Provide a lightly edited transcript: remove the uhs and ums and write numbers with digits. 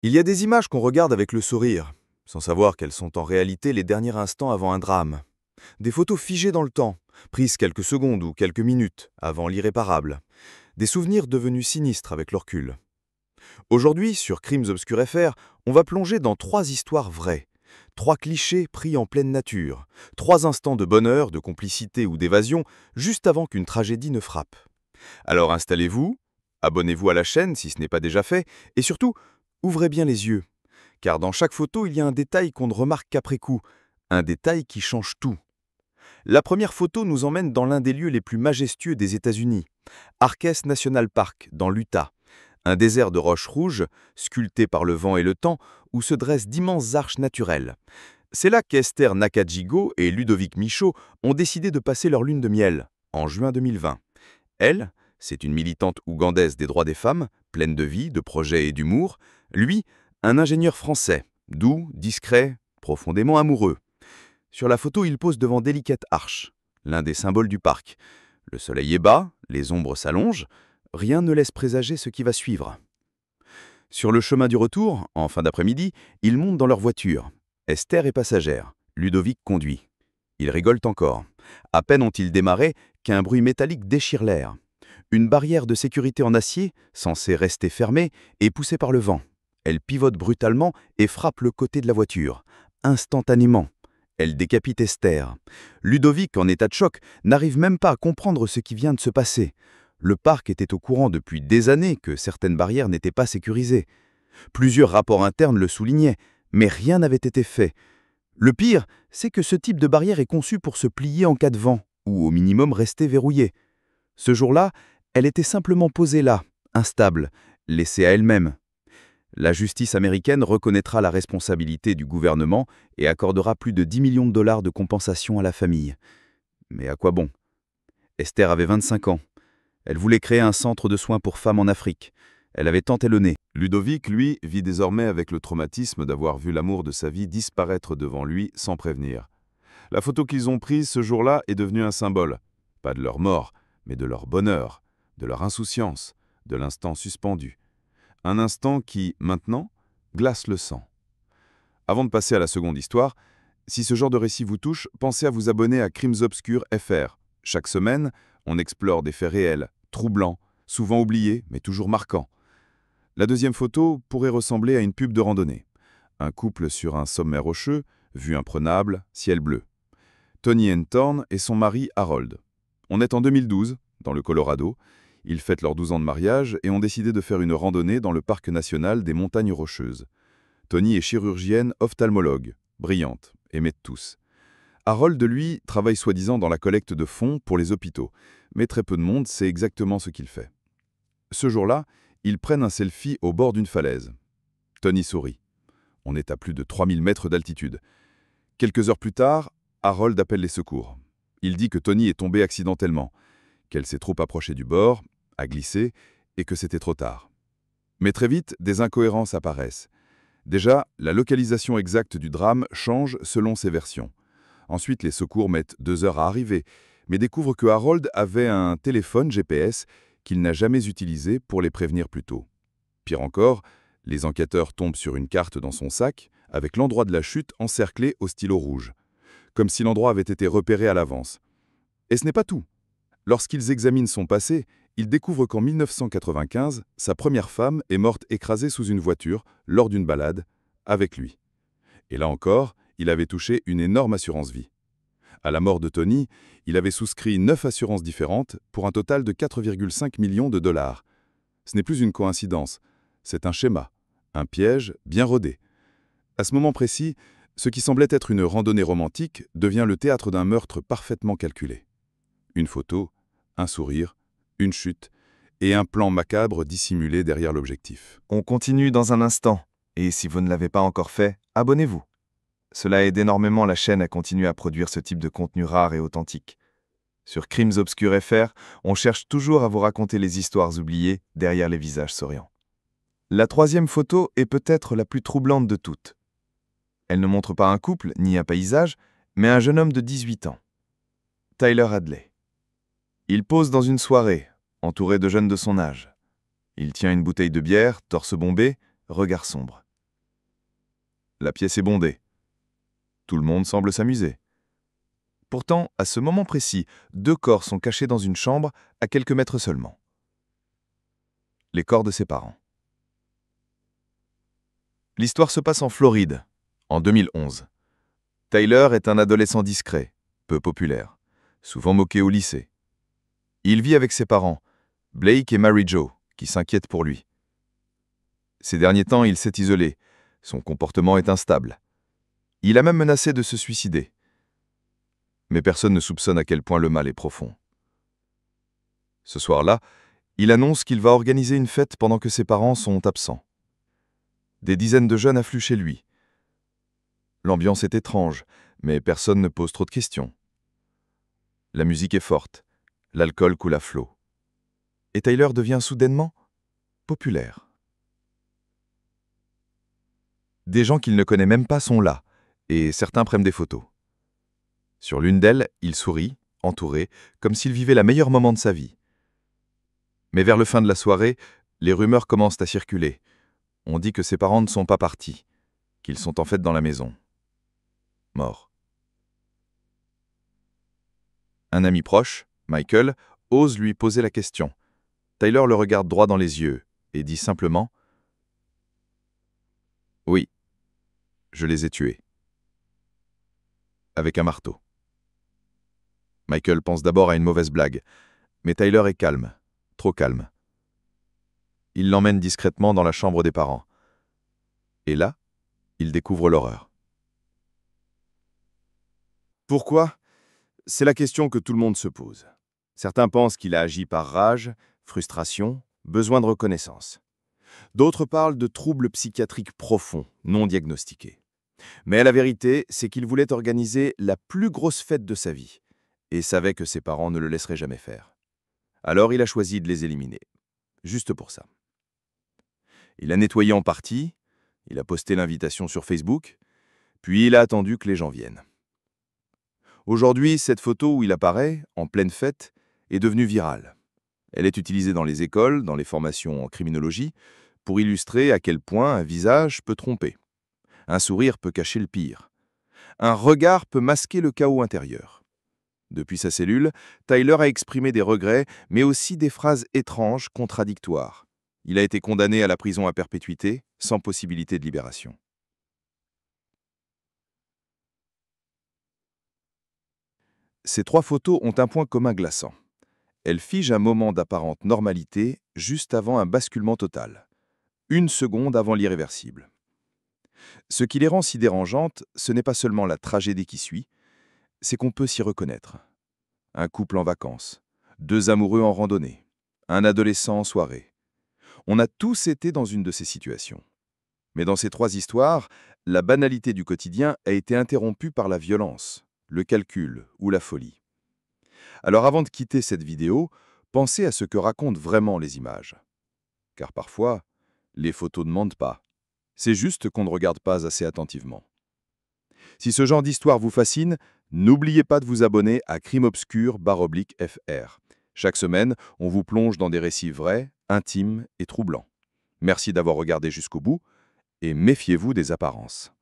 Il y a des images qu'on regarde avec le sourire, sans savoir qu'elles sont en réalité les derniers instants avant un drame. Des photos figées dans le temps, prises quelques secondes ou quelques minutes avant l'irréparable. Des souvenirs devenus sinistres avec le recul. Aujourd'hui, sur Crimes Obscurs FR, on va plonger dans 3 histoires vraies. 3 clichés pris en pleine nature. 3 instants de bonheur, de complicité ou d'évasion, juste avant qu'une tragédie ne frappe. Alors installez-vous, abonnez-vous à la chaîne si ce n'est pas déjà fait, et surtout, ouvrez bien les yeux. Car dans chaque photo, il y a un détail qu'on ne remarque qu'après coup. Un détail qui change tout. La première photo nous emmène dans l'un des lieux les plus majestueux des États-Unis, Arques National Park, dans l'Utah. Un désert de roches rouges, sculpté par le vent et le temps, où se dressent d'immenses arches naturelles. C'est là qu'Esther Nakajigo et Ludovic Michaud ont décidé de passer leur lune de miel, en juin 2020. Elle, c'est une militante ougandaise des droits des femmes, pleine de vie, de projets et d'humour. Lui, un ingénieur français, doux, discret, profondément amoureux. Sur la photo, il pose devant d'éliquettes arches, l'un des symboles du parc. Le soleil est bas, les ombres s'allongent, rien ne laisse présager ce qui va suivre. Sur le chemin du retour, en fin d'après-midi, ils montent dans leur voiture. Esther est passagère, Ludovic conduit. Ils rigolent encore. À peine ont-ils démarré qu'un bruit métallique déchire l'air. Une barrière de sécurité en acier, censée rester fermée, est poussée par le vent. Elle pivote brutalement et frappe le côté de la voiture. Instantanément. Elle décapite Esther. Ludovic, en état de choc, n'arrive même pas à comprendre ce qui vient de se passer. Le parc était au courant depuis des années que certaines barrières n'étaient pas sécurisées. Plusieurs rapports internes le soulignaient, mais rien n'avait été fait. Le pire, c'est que ce type de barrière est conçu pour se plier en cas de vent, ou au minimum rester verrouillée. Ce jour-là, elle était simplement posée là, instable, laissée à elle-même. La justice américaine reconnaîtra la responsabilité du gouvernement et accordera plus de 10 millions de dollars de compensation à la famille. Mais à quoi bon? Esther avait 25 ans. Elle voulait créer un centre de soins pour femmes en Afrique. Elle avait tenté le nez. Ludovic, lui, vit désormais avec le traumatisme d'avoir vu l'amour de sa vie disparaître devant lui sans prévenir. La photo qu'ils ont prise ce jour-là est devenue un symbole, pas de leur mort, mais de leur bonheur, de leur insouciance, de l'instant suspendu. Un instant qui, maintenant, glace le sang. Avant de passer à la seconde histoire, si ce genre de récit vous touche, pensez à vous abonner à Crimes Obscurs FR. Chaque semaine, on explore des faits réels, troublants, souvent oubliés, mais toujours marquants. La deuxième photo pourrait ressembler à une pub de randonnée. Un couple sur un sommet rocheux, vue imprenable, ciel bleu. Tony Thorne et son mari Harold. On est en 2012, dans le Colorado. Ils fêtent leurs 12 ans de mariage et ont décidé de faire une randonnée dans le parc national des Montagnes Rocheuses. Tony est chirurgienne ophtalmologue, brillante, aimée de tous. Harold, lui, travaille soi-disant dans la collecte de fonds pour les hôpitaux, mais très peu de monde sait exactement ce qu'il fait. Ce jour-là, ils prennent un selfie au bord d'une falaise. Tony sourit. On est à plus de 3000 mètres d'altitude. Quelques heures plus tard, Harold appelle les secours. Il dit que Tony est tombé accidentellement, qu'elle s'est trop approchée du bord, a glissé, et que c'était trop tard. Mais très vite, des incohérences apparaissent. Déjà, la localisation exacte du drame change selon ses versions. Ensuite, les secours mettent 2 heures à arriver, mais découvrent que Harold avait un téléphone GPS qu'il n'a jamais utilisé pour les prévenir plus tôt. Pire encore, les enquêteurs tombent sur une carte dans son sac, avec l'endroit de la chute encerclé au stylo rouge, comme si l'endroit avait été repéré à l'avance. Et ce n'est pas tout. Lorsqu'ils examinent son passé, ils découvrent qu'en 1995, sa première femme est morte écrasée sous une voiture lors d'une balade avec lui. Et là encore, il avait touché une énorme assurance vie. À la mort de Tony, il avait souscrit 9 assurances différentes pour un total de 4,5 millions de dollars. Ce n'est plus une coïncidence, c'est un schéma, un piège bien rodé. À ce moment précis, ce qui semblait être une randonnée romantique devient le théâtre d'un meurtre parfaitement calculé. Une photo, un sourire, une chute et un plan macabre dissimulé derrière l'objectif. On continue dans un instant, et si vous ne l'avez pas encore fait, abonnez-vous. Cela aide énormément la chaîne à continuer à produire ce type de contenu rare et authentique. Sur Crimes Obscurs FR, on cherche toujours à vous raconter les histoires oubliées derrière les visages souriants. La troisième photo est peut-être la plus troublante de toutes. Elle ne montre pas un couple ni un paysage, mais un jeune homme de 18 ans. Tyler Hadley. Il pose dans une soirée, entouré de jeunes de son âge. Il tient une bouteille de bière, torse bombé, regard sombre. La pièce est bondée. Tout le monde semble s'amuser. Pourtant, à ce moment précis, 2 corps sont cachés dans une chambre à quelques mètres seulement. Les corps de ses parents. L'histoire se passe en Floride, en 2011. Tyler est un adolescent discret, peu populaire, souvent moqué au lycée. Il vit avec ses parents, Blake et Mary Jo, qui s'inquiètent pour lui. Ces derniers temps, il s'est isolé. Son comportement est instable. Il a même menacé de se suicider. Mais personne ne soupçonne à quel point le mal est profond. Ce soir-là, il annonce qu'il va organiser une fête pendant que ses parents sont absents. Des dizaines de jeunes affluent chez lui. L'ambiance est étrange, mais personne ne pose trop de questions. La musique est forte, l'alcool coule à flot. Et Tyler devient soudainement populaire. Des gens qu'il ne connaît même pas sont là, et certains prennent des photos. Sur l'une d'elles, il sourit, entouré, comme s'il vivait la meilleure moment de sa vie. Mais vers la fin de la soirée, les rumeurs commencent à circuler. On dit que ses parents ne sont pas partis, qu'ils sont en fait dans la maison. Morts. Un ami proche, Michael, ose lui poser la question. Tyler le regarde droit dans les yeux et dit simplement « Oui, je les ai tués. » Avec un marteau. Michael pense d'abord à une mauvaise blague, mais Tyler est calme, trop calme. Il l'emmène discrètement dans la chambre des parents. Et là, il découvre l'horreur. Pourquoi? C'est la question que tout le monde se pose. Certains pensent qu'il a agi par rage, frustration, besoin de reconnaissance. D'autres parlent de troubles psychiatriques profonds, non diagnostiqués. Mais la vérité, c'est qu'il voulait organiser la plus grosse fête de sa vie et savait que ses parents ne le laisseraient jamais faire. Alors il a choisi de les éliminer. Juste pour ça. Il a nettoyé en partie, il a posté l'invitation sur Facebook, puis il a attendu que les gens viennent. Aujourd'hui, cette photo où il apparaît, en pleine fête, est devenue virale. Elle est utilisée dans les écoles, dans les formations en criminologie, pour illustrer à quel point un visage peut tromper. Un sourire peut cacher le pire. Un regard peut masquer le chaos intérieur. Depuis sa cellule, Tyler a exprimé des regrets, mais aussi des phrases étranges, contradictoires. Il a été condamné à la prison à perpétuité, sans possibilité de libération. Ces 3 photos ont un point commun glaçant. Elles figent un moment d'apparente normalité juste avant un basculement total. 1 seconde avant l'irréversible. Ce qui les rend si dérangeantes, ce n'est pas seulement la tragédie qui suit, c'est qu'on peut s'y reconnaître. Un couple en vacances, 2 amoureux en randonnée, un adolescent en soirée. On a tous été dans une de ces situations. Mais dans ces 3 histoires, la banalité du quotidien a été interrompue par la violence, le calcul ou la folie. Alors avant de quitter cette vidéo, pensez à ce que racontent vraiment les images. Car parfois, les photos ne mentent pas. C'est juste qu'on ne regarde pas assez attentivement. Si ce genre d'histoire vous fascine, n'oubliez pas de vous abonner à Crime Obscur/FR. Chaque semaine, on vous plonge dans des récits vrais, intimes et troublants. Merci d'avoir regardé jusqu'au bout et méfiez-vous des apparences.